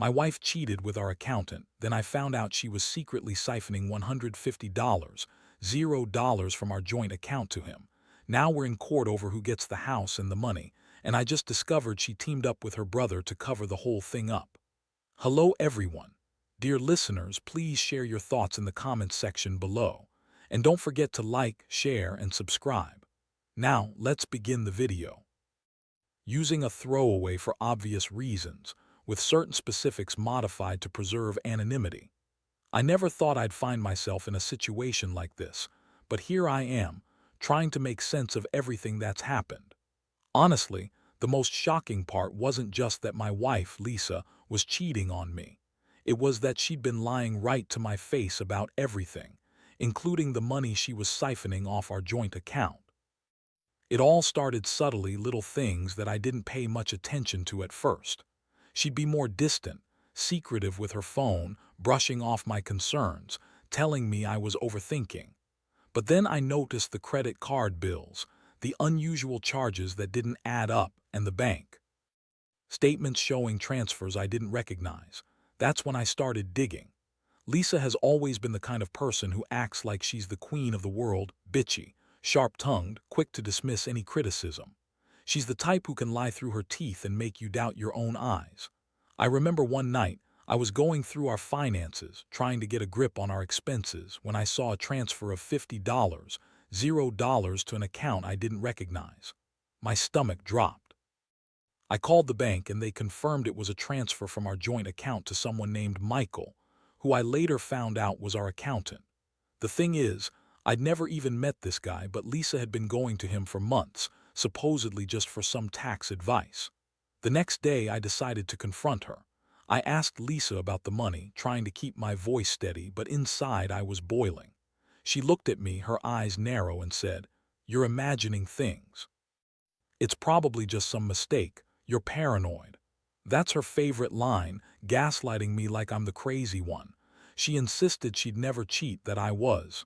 My wife cheated with our accountant, then I found out she was secretly siphoning $150, $0 from our joint account to him. Now we're in court over who gets the house and the money, and I just discovered she teamed up with her brother to cover the whole thing up. Hello everyone. Dear listeners, please share your thoughts in the comments section below. And don't forget to like, share, and subscribe. Now, let's begin the video. Using a throwaway for obvious reasons, with certain specifics modified to preserve anonymity. I never thought I'd find myself in a situation like this, but here I am, trying to make sense of everything that's happened. Honestly, the most shocking part wasn't just that my wife, Lisa, was cheating on me. It was that she'd been lying right to my face about everything, including the money she was siphoning off our joint account. It all started subtly, little things that I didn't pay much attention to at first. She'd be more distant, secretive with her phone, brushing off my concerns, telling me I was overthinking. But then I noticed the credit card bills, the unusual charges that didn't add up, and the bank statements showing transfers I didn't recognize. That's when I started digging. Lisa has always been the kind of person who acts like she's the queen of the world, bitchy, sharp-tongued, quick to dismiss any criticism. She's the type who can lie through her teeth and make you doubt your own eyes. I remember one night, I was going through our finances, trying to get a grip on our expenses, when I saw a transfer of $50, $0 to an account I didn't recognize. My stomach dropped. I called the bank and they confirmed it was a transfer from our joint account to someone named Michael, who I later found out was our accountant. The thing is, I'd never even met this guy, but Lisa had been going to him for months, supposedly just for some tax advice. The next day, I decided to confront her. I asked Lisa about the money, trying to keep my voice steady, but inside I was boiling. She looked at me, her eyes narrow, and said, "You're imagining things. It's probably just some mistake. You're paranoid." That's her favorite line, gaslighting me like I'm the crazy one. She insisted she'd never cheat, that I was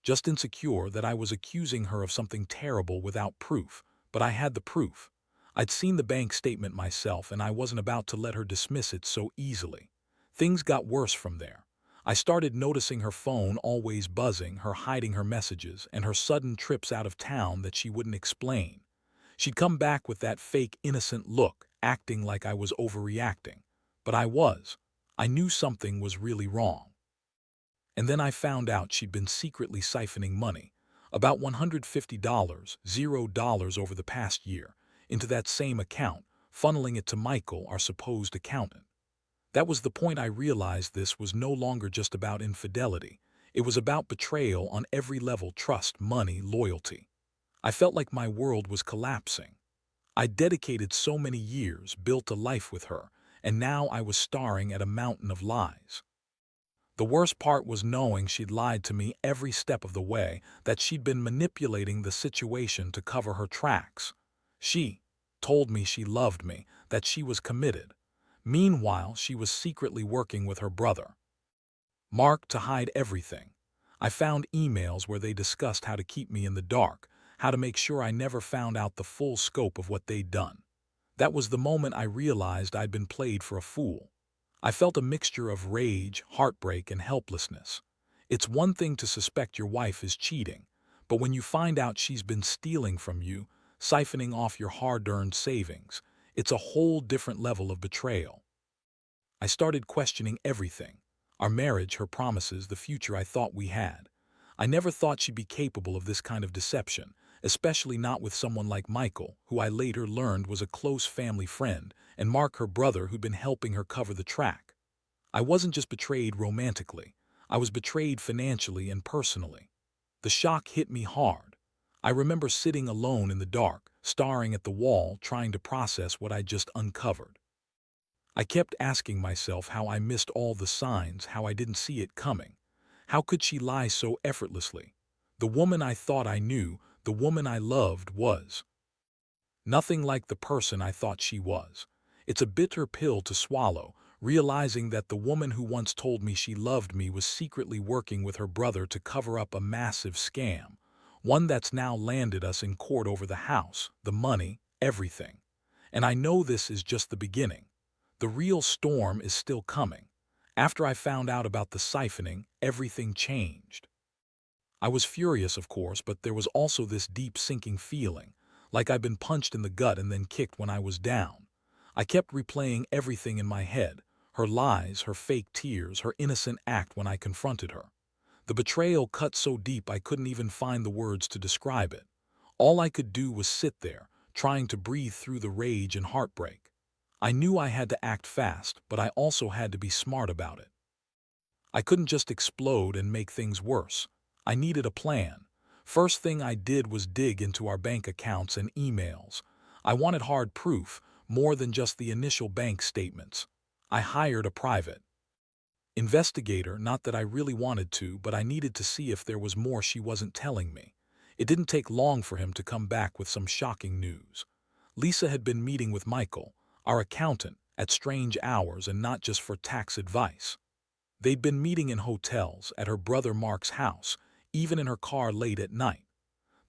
just insecure, that I was accusing her of something terrible without proof. But I had the proof. I'd seen the bank statement myself, and I wasn't about to let her dismiss it so easily. Things got worse from there. I started noticing her phone always buzzing, her hiding her messages, and her sudden trips out of town that she wouldn't explain. She'd come back with that fake innocent look, acting like I was overreacting. But I was. I knew something was really wrong. And then I found out she'd been secretly siphoning money, about $150, $0 over the past year, into that same account, funneling it to Michael, our supposed accountant. That was the point I realized this was no longer just about infidelity. It was about betrayal on every level: trust, money, loyalty. I felt like my world was collapsing. I dedicated so many years, built a life with her, and now I was staring at a mountain of lies. The worst part was knowing she'd lied to me every step of the way, that she'd been manipulating the situation to cover her tracks. She told me she loved me, that she was committed. Meanwhile, she was secretly working with her brother, Mark, to hide everything. I found emails where they discussed how to keep me in the dark, how to make sure I never found out the full scope of what they'd done. That was the moment I realized I'd been played for a fool. I felt a mixture of rage, heartbreak, and helplessness. It's one thing to suspect your wife is cheating, but when you find out she's been stealing from you, siphoning off your hard-earned savings, it's a whole different level of betrayal. I started questioning everything: our marriage, her promises, the future I thought we had. I never thought she'd be capable of this kind of deception, especially not with someone like Michael, who I later learned was a close family friend, and Mark, her brother, who'd been helping her cover the track. I wasn't just betrayed romantically. I was betrayed financially and personally. The shock hit me hard. I remember sitting alone in the dark, staring at the wall, trying to process what I'd just uncovered. I kept asking myself how I missed all the signs, how I didn't see it coming. How could she lie so effortlessly? The woman I thought I knew, the woman I loved, was nothing like the person I thought she was. It's a bitter pill to swallow, realizing that the woman who once told me she loved me was secretly working with her brother to cover up a massive scam, one that's now landed us in court over the house, the money, everything. And I know this is just the beginning. The real storm is still coming. After I found out about the siphoning, everything changed. I was furious, of course, but there was also this deep sinking feeling, like I'd been punched in the gut and then kicked when I was down. I kept replaying everything in my head, her lies, her fake tears, her innocent act when I confronted her. The betrayal cut so deep I couldn't even find the words to describe it. All I could do was sit there, trying to breathe through the rage and heartbreak. I knew I had to act fast, but I also had to be smart about it. I couldn't just explode and make things worse. I needed a plan. First thing I did was dig into our bank accounts and emails. I wanted hard proof, more than just the initial bank statements. I hired a private investigator, not that I really wanted to, but I needed to see if there was more she wasn't telling me. It didn't take long for him to come back with some shocking news. Lisa had been meeting with Michael, our accountant, at strange hours and not just for tax advice. They'd been meeting in hotels, at her brother Mark's house, even in her car late at night.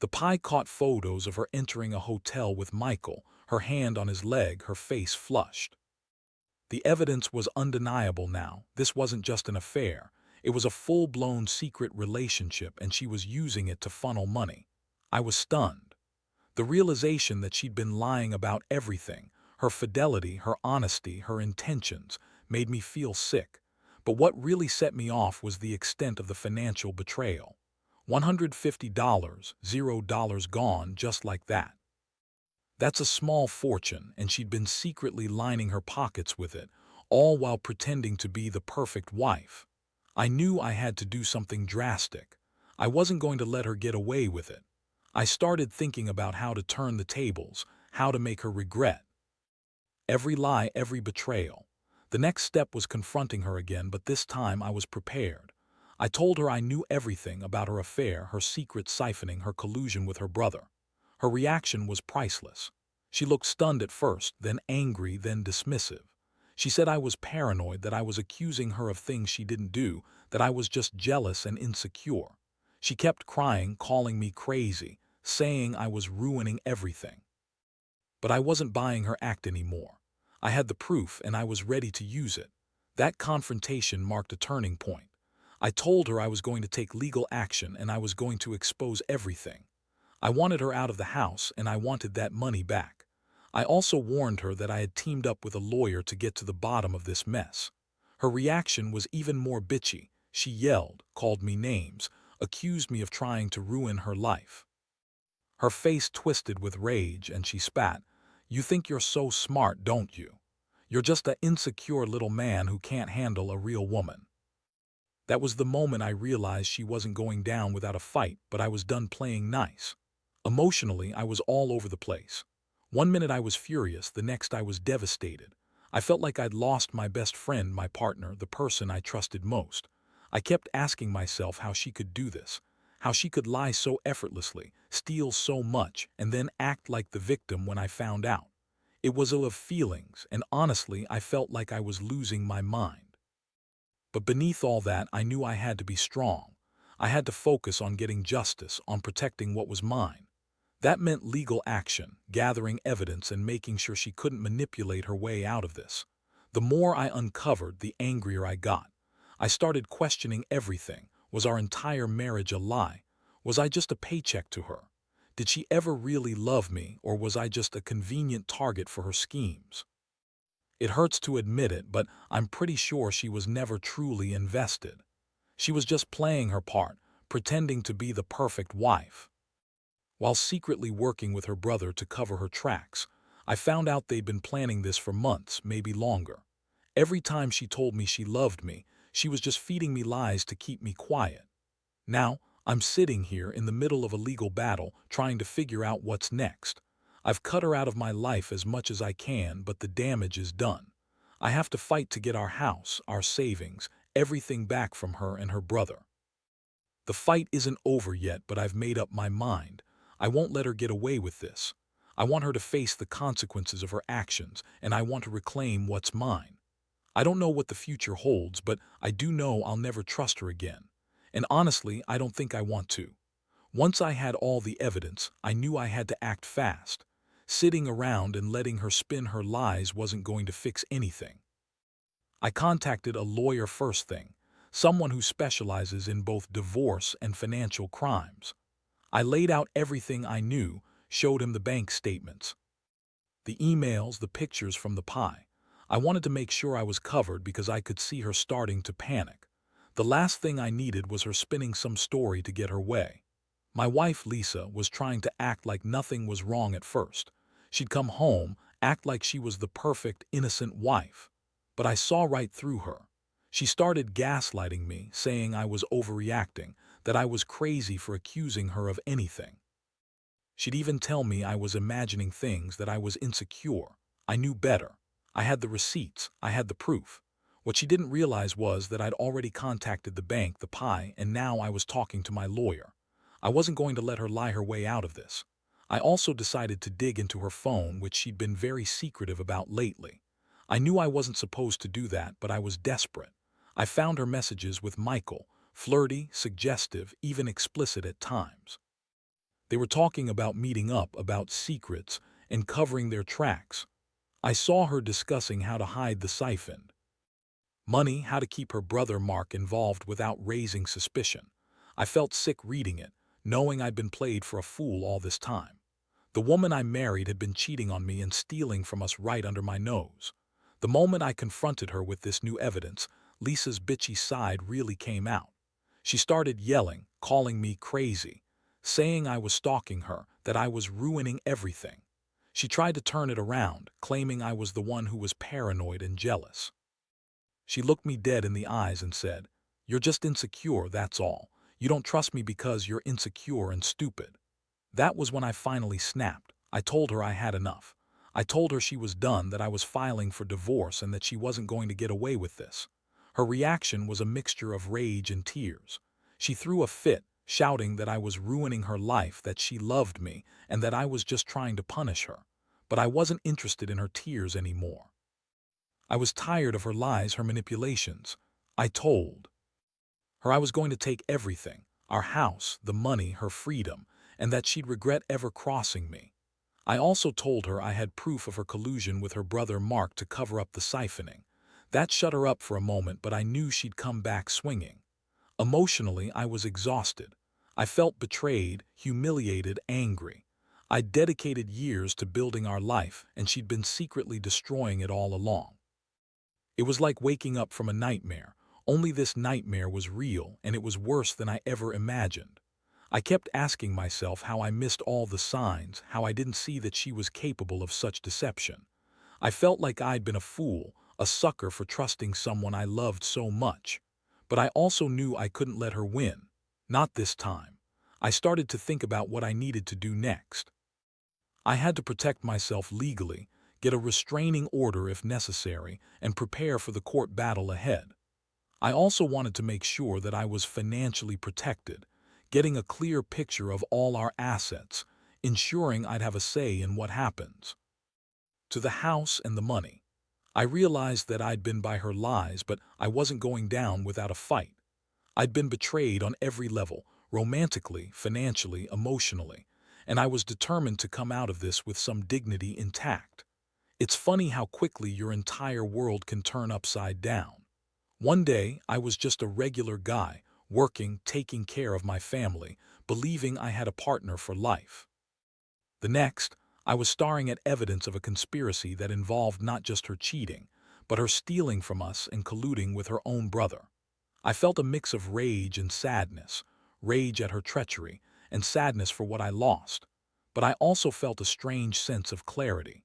The Pi caught photos of her entering a hotel with Michael, her hand on his leg, her face flushed. The evidence was undeniable now. This wasn't just an affair. It was a full-blown secret relationship, and she was using it to funnel money. I was stunned. The realization that she'd been lying about everything, her fidelity, her honesty, her intentions, made me feel sick. But what really set me off was the extent of the financial betrayal. $150, $0 gone just like that. That's a small fortune, and she'd been secretly lining her pockets with it, all while pretending to be the perfect wife. I knew I had to do something drastic. I wasn't going to let her get away with it. I started thinking about how to turn the tables, how to make her regret every lie, every betrayal. The next step was confronting her again, but this time I was prepared. I told her I knew everything about her affair, her secret siphoning, her collusion with her brother. Her reaction was priceless. She looked stunned at first, then angry, then dismissive. She said I was paranoid, that I was accusing her of things she didn't do, that I was just jealous and insecure. She kept crying, calling me crazy, saying I was ruining everything. But I wasn't buying her act anymore. I had the proof and I was ready to use it. That confrontation marked a turning point. I told her I was going to take legal action and I was going to expose everything. I wanted her out of the house and I wanted that money back. I also warned her that I had teamed up with a lawyer to get to the bottom of this mess. Her reaction was even more bitchy. She yelled, called me names, accused me of trying to ruin her life. Her face twisted with rage and she spat. "You think you're so smart, don't you? You're just an insecure little man who can't handle a real woman." That was the moment I realized she wasn't going down without a fight, but I was done playing nice. Emotionally, I was all over the place. One minute I was furious, the next I was devastated. I felt like I'd lost my best friend, my partner, the person I trusted most. I kept asking myself how she could do this, how she could lie so effortlessly, steal so much, and then act like the victim when I found out. It was full of feelings, and honestly, I felt like I was losing my mind. But beneath all that, I knew I had to be strong. I had to focus on getting justice, on protecting what was mine. That meant legal action, gathering evidence, and making sure she couldn't manipulate her way out of this. The more I uncovered, the angrier I got. I started questioning everything. Was our entire marriage a lie? Was I just a paycheck to her? Did she ever really love me, or was I just a convenient target for her schemes? It hurts to admit it, but I'm pretty sure she was never truly invested. She was just playing her part, pretending to be the perfect wife. While secretly working with her brother to cover her tracks, I found out they'd been planning this for months, maybe longer. Every time she told me she loved me, she was just feeding me lies to keep me quiet. Now, I'm sitting here in the middle of a legal battle, trying to figure out what's next. I've cut her out of my life as much as I can, but the damage is done. I have to fight to get our house, our savings, everything back from her and her brother. The fight isn't over yet, but I've made up my mind. I won't let her get away with this. I want her to face the consequences of her actions, and I want to reclaim what's mine. I don't know what the future holds, but I do know I'll never trust her again. And honestly, I don't think I want to. Once I had all the evidence, I knew I had to act fast. Sitting around and letting her spin her lies wasn't going to fix anything. I contacted a lawyer first thing, someone who specializes in both divorce and financial crimes. I laid out everything I knew, showed him the bank statements, the emails, the pictures from the pie. I wanted to make sure I was covered because I could see her starting to panic. The last thing I needed was her spinning some story to get her way. My wife, Lisa, was trying to act like nothing was wrong at first. She'd come home, act like she was the perfect, innocent wife. But I saw right through her. She started gaslighting me, saying I was overreacting, that I was crazy for accusing her of anything. She'd even tell me I was imagining things, that I was insecure. I knew better. I had the receipts. I had the proof. What she didn't realize was that I'd already contacted the bank, the pie, and now I was talking to my lawyer. I wasn't going to let her lie her way out of this. I also decided to dig into her phone, which she'd been very secretive about lately. I knew I wasn't supposed to do that, but I was desperate. I found her messages with Michael, flirty, suggestive, even explicit at times. They were talking about meeting up, about secrets, and covering their tracks. I saw her discussing how to hide the siphon money, how to keep her brother Mark involved without raising suspicion. I felt sick reading it, knowing I'd been played for a fool all this time. The woman I married had been cheating on me and stealing from us right under my nose. The moment I confronted her with this new evidence, Lisa's bitchy side really came out. She started yelling, calling me crazy, saying I was stalking her, that I was ruining everything. She tried to turn it around, claiming I was the one who was paranoid and jealous. She looked me dead in the eyes and said, "You're just insecure, that's all. You don't trust me because you're insecure and stupid." That was when I finally snapped. I told her I had enough. I told her she was done, that I was filing for divorce and that she wasn't going to get away with this. Her reaction was a mixture of rage and tears. She threw a fit, shouting that I was ruining her life, that she loved me, and that I was just trying to punish her. But I wasn't interested in her tears anymore. I was tired of her lies, her manipulations. I told her I was going to take everything, our house, the money, her freedom, and that she'd regret ever crossing me. I also told her I had proof of her collusion with her brother Mark to cover up the siphoning. That shut her up for a moment, but I knew she'd come back swinging. Emotionally, I was exhausted. I felt betrayed, humiliated, angry. I'd dedicated years to building our life, and she'd been secretly destroying it all along. It was like waking up from a nightmare, only this nightmare was real, and it was worse than I ever imagined. I kept asking myself how I missed all the signs, how I didn't see that she was capable of such deception. I felt like I'd been a fool, a sucker for trusting someone I loved so much. But I also knew I couldn't let her win. Not this time. I started to think about what I needed to do next. I had to protect myself legally, get a restraining order if necessary, and prepare for the court battle ahead. I also wanted to make sure that I was financially protected, getting a clear picture of all our assets, ensuring I'd have a say in what happens. To the house and the money. I realized that I'd been by her lies, but I wasn't going down without a fight. I'd been betrayed on every level, romantically, financially, emotionally, and I was determined to come out of this with some dignity intact. It's funny how quickly your entire world can turn upside down. One day, I was just a regular guy, working, taking care of my family, believing I had a partner for life. The next, I was staring at evidence of a conspiracy that involved not just her cheating, but her stealing from us and colluding with her own brother. I felt a mix of rage and sadness, rage at her treachery, and sadness for what I lost. But I also felt a strange sense of clarity.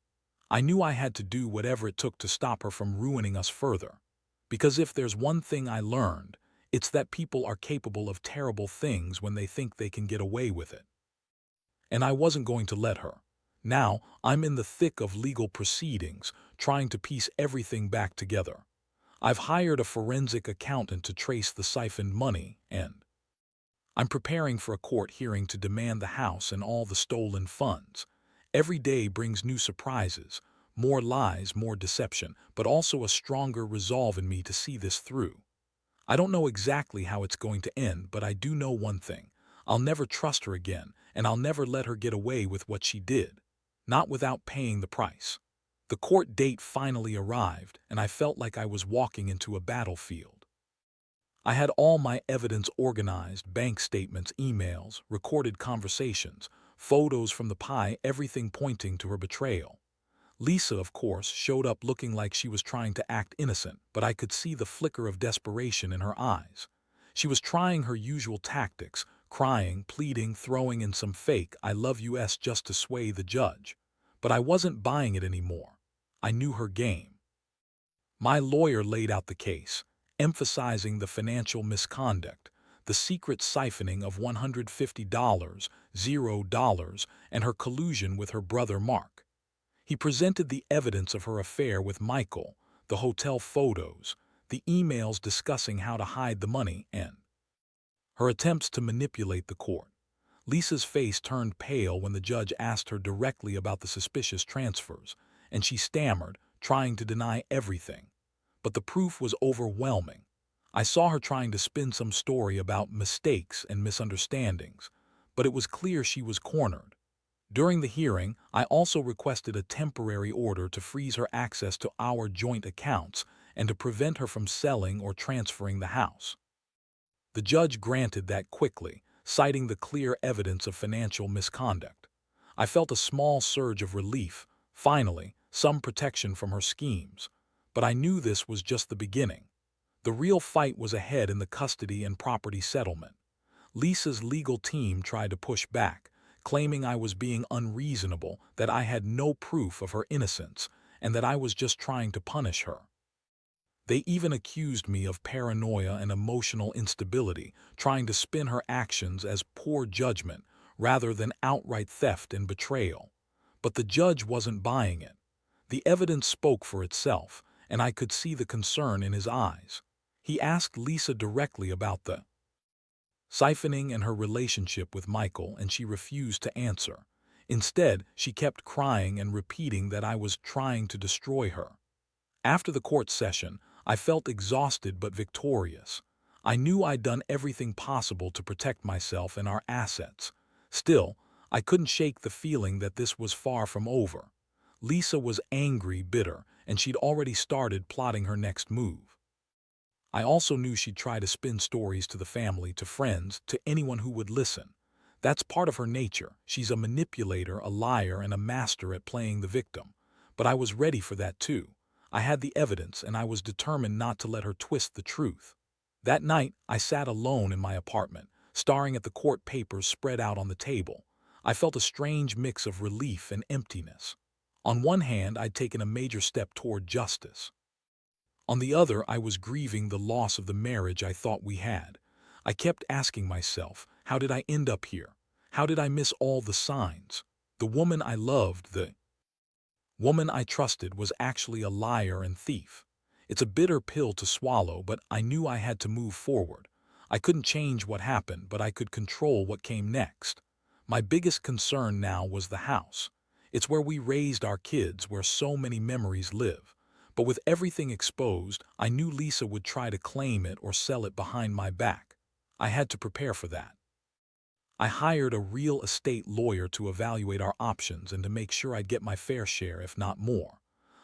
I knew I had to do whatever it took to stop her from ruining us further. Because if there's one thing I learned, it's that people are capable of terrible things when they think they can get away with it. And I wasn't going to let her. Now, I'm in the thick of legal proceedings, trying to piece everything back together. I've hired a forensic accountant to trace the siphoned money, and I'm preparing for a court hearing to demand the house and all the stolen funds. Every day brings new surprises, more lies, more deception, but also a stronger resolve in me to see this through. I don't know exactly how it's going to end, but I do know one thing. I'll never trust her again, and I'll never let her get away with what she did. not without paying the price. The court date finally arrived, and I felt like I was walking into a battlefield. I had all my evidence organized: bank statements, emails, recorded conversations, photos from the pie, everything pointing to her betrayal. Lisa, of course, showed up looking like she was trying to act innocent, but I could see the flicker of desperation in her eyes. She was trying her usual tactics, crying, pleading, throwing in some fake "I love you"s just to sway the judge. But I wasn't buying it anymore. I knew her game. My lawyer laid out the case, emphasizing the financial misconduct, the secret siphoning of $150, $0, and her collusion with her brother Mark. He presented the evidence of her affair with Michael, the hotel photos, the emails discussing how to hide the money, and her attempts to manipulate the court. Lisa's face turned pale when the judge asked her directly about the suspicious transfers, and she stammered, trying to deny everything. But the proof was overwhelming. I saw her trying to spin some story about mistakes and misunderstandings, but it was clear she was cornered. During the hearing, I also requested a temporary order to freeze her access to our joint accounts and to prevent her from selling or transferring the house. The judge granted that quickly, citing the clear evidence of financial misconduct. I felt a small surge of relief, finally, some protection from her schemes. But I knew this was just the beginning. The real fight was ahead in the custody and property settlement. Lisa's legal team tried to push back, claiming I was being unreasonable, that I had no proof of her innocence, and that I was just trying to punish her. They even accused me of paranoia and emotional instability, trying to spin her actions as poor judgment rather than outright theft and betrayal. But the judge wasn't buying it. The evidence spoke for itself, and I could see the concern in his eyes. He asked Lisa directly about the siphoning and her relationship with Michael, and she refused to answer. Instead, she kept crying and repeating that I was trying to destroy her. After the court session, I felt exhausted but victorious. I knew I'd done everything possible to protect myself and our assets. Still, I couldn't shake the feeling that this was far from over. Lisa was angry, bitter, and she'd already started plotting her next move. I also knew she'd try to spin stories to the family, to friends, to anyone who would listen. That's part of her nature. She's a manipulator, a liar, and a master at playing the victim. But I was ready for that too. I had the evidence, and I was determined not to let her twist the truth. That night, I sat alone in my apartment, staring at the court papers spread out on the table. I felt a strange mix of relief and emptiness. On one hand, I'd taken a major step toward justice. On the other, I was grieving the loss of the marriage I thought we had. I kept asking myself, how did I end up here? How did I miss all the signs? The woman I loved, the woman I trusted, was actually a liar and thief. It's a bitter pill to swallow, but I knew I had to move forward. I couldn't change what happened, but I could control what came next. My biggest concern now was the house. It's where we raised our kids, where so many memories live. But with everything exposed, I knew Lisa would try to claim it or sell it behind my back. I had to prepare for that. I hired a real estate lawyer to evaluate our options and to make sure I'd get my fair share, if not more.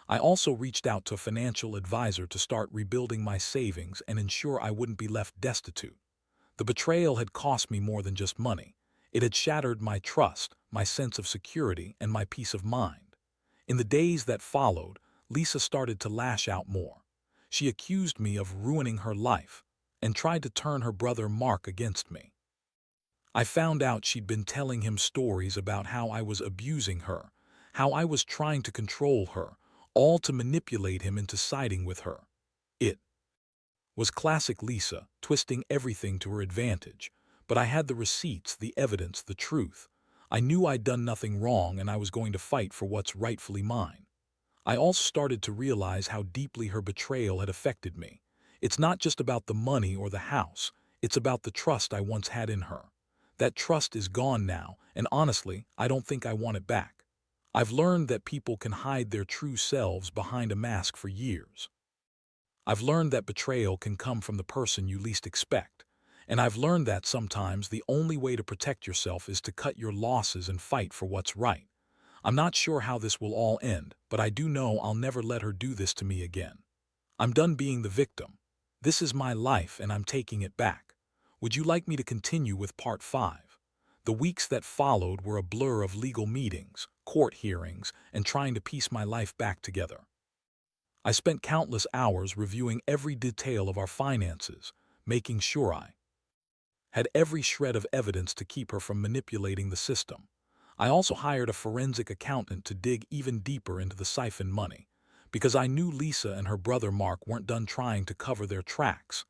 I also reached out to a financial advisor to start rebuilding my savings and ensure I wouldn't be left destitute. The betrayal had cost me more than just money. It had shattered my trust, my sense of security, and my peace of mind. In the days that followed, Lisa started to lash out more. She accused me of ruining her life and tried to turn her brother Mark against me. I found out she'd been telling him stories about how I was abusing her, how I was trying to control her, all to manipulate him into siding with her. It was classic Lisa, twisting everything to her advantage. But I had the receipts, the evidence, the truth. I knew I'd done nothing wrong, and I was going to fight for what's rightfully mine. I also started to realize how deeply her betrayal had affected me. It's not just about the money or the house. It's about the trust I once had in her. That trust is gone now, and honestly, I don't think I want it back. I've learned that people can hide their true selves behind a mask for years. I've learned that betrayal can come from the person you least expect. And I've learned that sometimes the only way to protect yourself is to cut your losses and fight for what's right. I'm not sure how this will all end, but I do know I'll never let her do this to me again. I'm done being the victim. This is my life and I'm taking it back. Would you like me to continue with part 5? The weeks that followed were a blur of legal meetings, court hearings, and trying to piece my life back together. I spent countless hours reviewing every detail of our finances, making sure I had every shred of evidence to keep her from manipulating the system. I also hired a forensic accountant to dig even deeper into the siphon money, because I knew Lisa and her brother Mark weren't done trying to cover their tracks.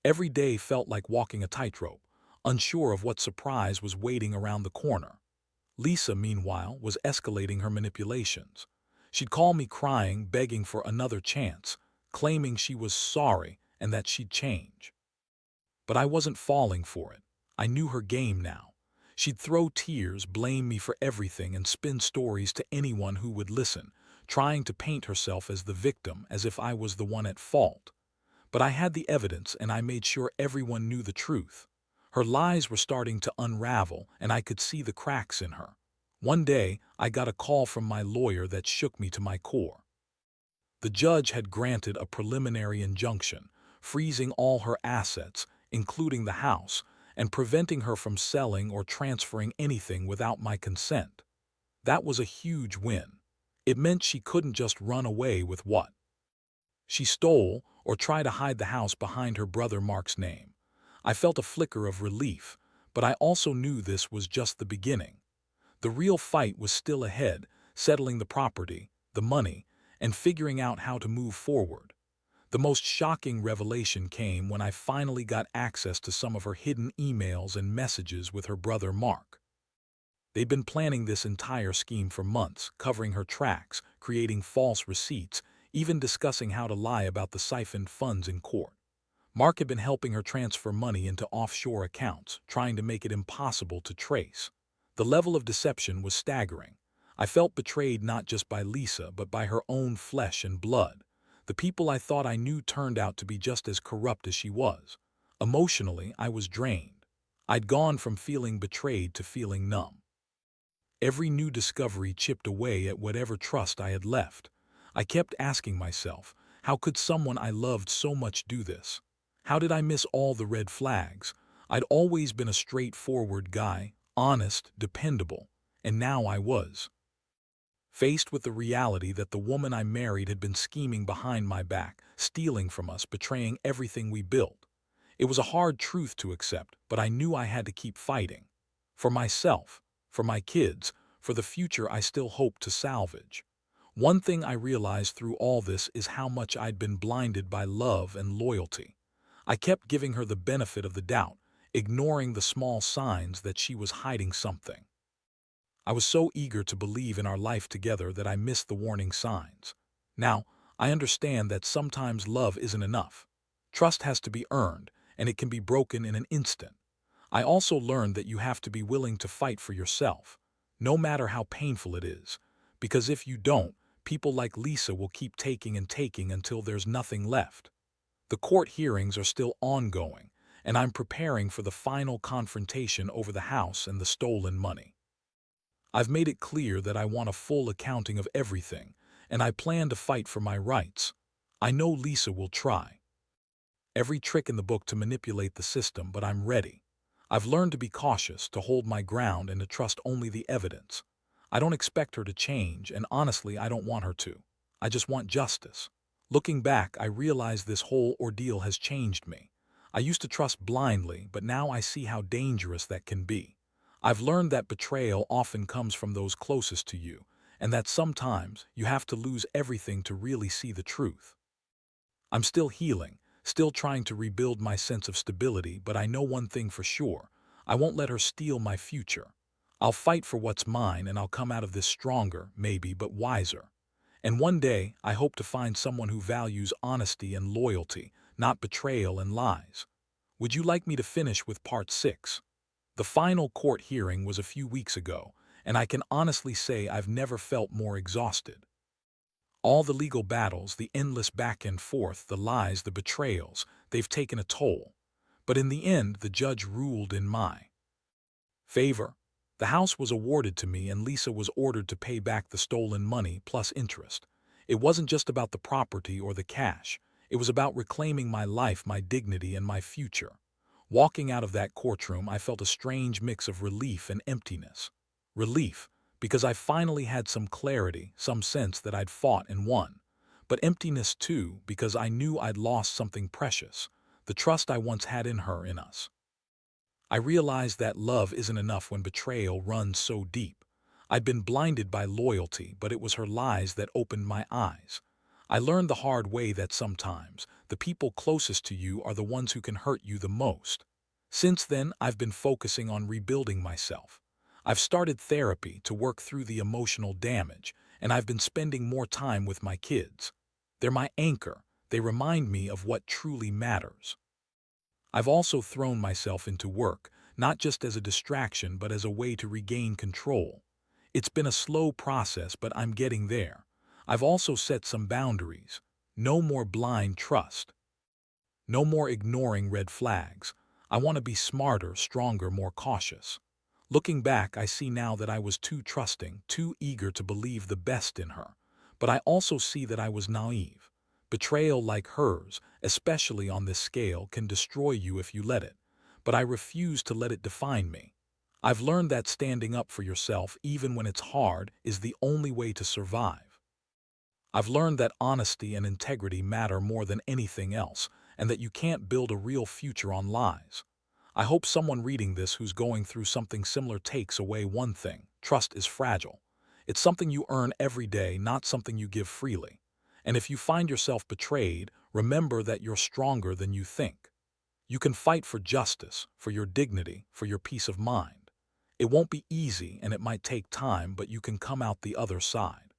Every day felt like walking a tightrope, unsure of what surprise was waiting around the corner. Lisa, meanwhile, was escalating her manipulations. She'd call me crying, begging for another chance, claiming she was sorry and that she'd change. But I wasn't falling for it. I knew her game now. She'd throw tears, blame me for everything, and spin stories to anyone who would listen, trying to paint herself as the victim, as if I was the one at fault. But I had the evidence, and I made sure everyone knew the truth. Her lies were starting to unravel, and I could see the cracks in her. One day, I got a call from my lawyer that shook me to my core. The judge had granted a preliminary injunction, freezing all her assets, including the house, and preventing her from selling or transferring anything without my consent. That was a huge win. It meant she couldn't just run away with what she stole or try to hide the house behind her brother Mark's name. I felt a flicker of relief, but I also knew this was just the beginning. The real fight was still ahead, settling the property, the money, and figuring out how to move forward. The most shocking revelation came when I finally got access to some of her hidden emails and messages with her brother Mark. They'd been planning this entire scheme for months, covering her tracks, creating false receipts, even discussing how to lie about the siphoned funds in court. Mark had been helping her transfer money into offshore accounts, trying to make it impossible to trace. The level of deception was staggering. I felt betrayed not just by Lisa, but by her own flesh and blood. The people I thought I knew turned out to be just as corrupt as she was. Emotionally, I was drained. I'd gone from feeling betrayed to feeling numb. Every new discovery chipped away at whatever trust I had left. I kept asking myself, how could someone I loved so much do this? How did I miss all the red flags? I'd always been a straightforward guy, honest, dependable, and now I was faced with the reality that the woman I married had been scheming behind my back, stealing from us, betraying everything we built. It was a hard truth to accept, but I knew I had to keep fighting. For myself, for my kids, for the future I still hoped to salvage. One thing I realized through all this is how much I'd been blinded by love and loyalty. I kept giving her the benefit of the doubt, ignoring the small signs that she was hiding something. I was so eager to believe in our life together that I missed the warning signs. Now, I understand that sometimes love isn't enough. Trust has to be earned, and it can be broken in an instant. I also learned that you have to be willing to fight for yourself, no matter how painful it is, because if you don't, people like Lisa will keep taking and taking until there's nothing left. The court hearings are still ongoing, and I'm preparing for the final confrontation over the house and the stolen money. I've made it clear that I want a full accounting of everything, and I plan to fight for my rights. I know Lisa will try every trick in the book to manipulate the system, but I'm ready. I've learned to be cautious, to hold my ground, and to trust only the evidence. I don't expect her to change, and honestly, I don't want her to. I just want justice. Looking back, I realize this whole ordeal has changed me. I used to trust blindly, but now I see how dangerous that can be. I've learned that betrayal often comes from those closest to you, and that sometimes you have to lose everything to really see the truth. I'm still healing, still trying to rebuild my sense of stability, but I know one thing for sure. I won't let her steal my future. I'll fight for what's mine, and I'll come out of this stronger, maybe, but wiser. And one day, I hope to find someone who values honesty and loyalty, not betrayal and lies. Would you like me to finish with part 6? The final court hearing was a few weeks ago, and I can honestly say I've never felt more exhausted. All the legal battles, the endless back and forth, the lies, the betrayals, they've taken a toll. But in the end, the judge ruled in my favor. The house was awarded to me and Lisa was ordered to pay back the stolen money plus interest. It wasn't just about the property or the cash. It was about reclaiming my life, my dignity, and my future. Walking out of that courtroom, I felt a strange mix of relief and emptiness. Relief, because I finally had some clarity, some sense that I'd fought and won. But emptiness too, because I knew I'd lost something precious, the trust I once had in her, in us. I realized that love isn't enough when betrayal runs so deep. I'd been blinded by loyalty, but it was her lies that opened my eyes. I learned the hard way that sometimes the people closest to you are the ones who can hurt you the most. Since then, I've been focusing on rebuilding myself. I've started therapy to work through the emotional damage, and I've been spending more time with my kids. They're my anchor. They remind me of what truly matters. I've also thrown myself into work, not just as a distraction but as a way to regain control. It's been a slow process, but I'm getting there. I've also set some boundaries. No more blind trust. No more ignoring red flags. I want to be smarter, stronger, more cautious. Looking back, I see now that I was too trusting, too eager to believe the best in her. But I also see that I was naive. Betrayal like hers, especially on this scale, can destroy you if you let it. But I refuse to let it define me. I've learned that standing up for yourself, even when it's hard, is the only way to survive. I've learned that honesty and integrity matter more than anything else, and that you can't build a real future on lies. I hope someone reading this who's going through something similar takes away one thing: trust is fragile. It's something you earn every day, not something you give freely. And if you find yourself betrayed, remember that you're stronger than you think. You can fight for justice, for your dignity, for your peace of mind. It won't be easy and it might take time, but you can come out the other side.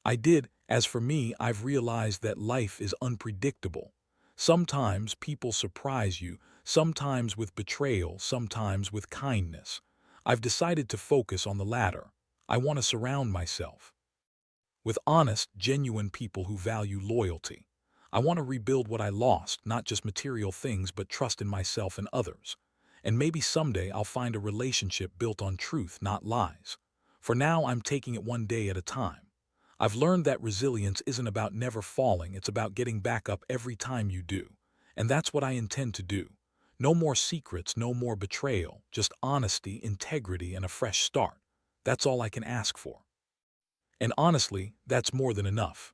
I did. As for me, I've realized that life is unpredictable. Sometimes people surprise you, sometimes with betrayal, sometimes with kindness. I've decided to focus on the latter. I want to surround myself with honest, genuine people who value loyalty. I want to rebuild what I lost, not just material things, but trust in myself and others. And maybe someday I'll find a relationship built on truth, not lies. For now, I'm taking it one day at a time. I've learned that resilience isn't about never falling, it's about getting back up every time you do. And that's what I intend to do. No more secrets, no more betrayal, just honesty, integrity, and a fresh start. That's all I can ask for. And honestly, that's more than enough.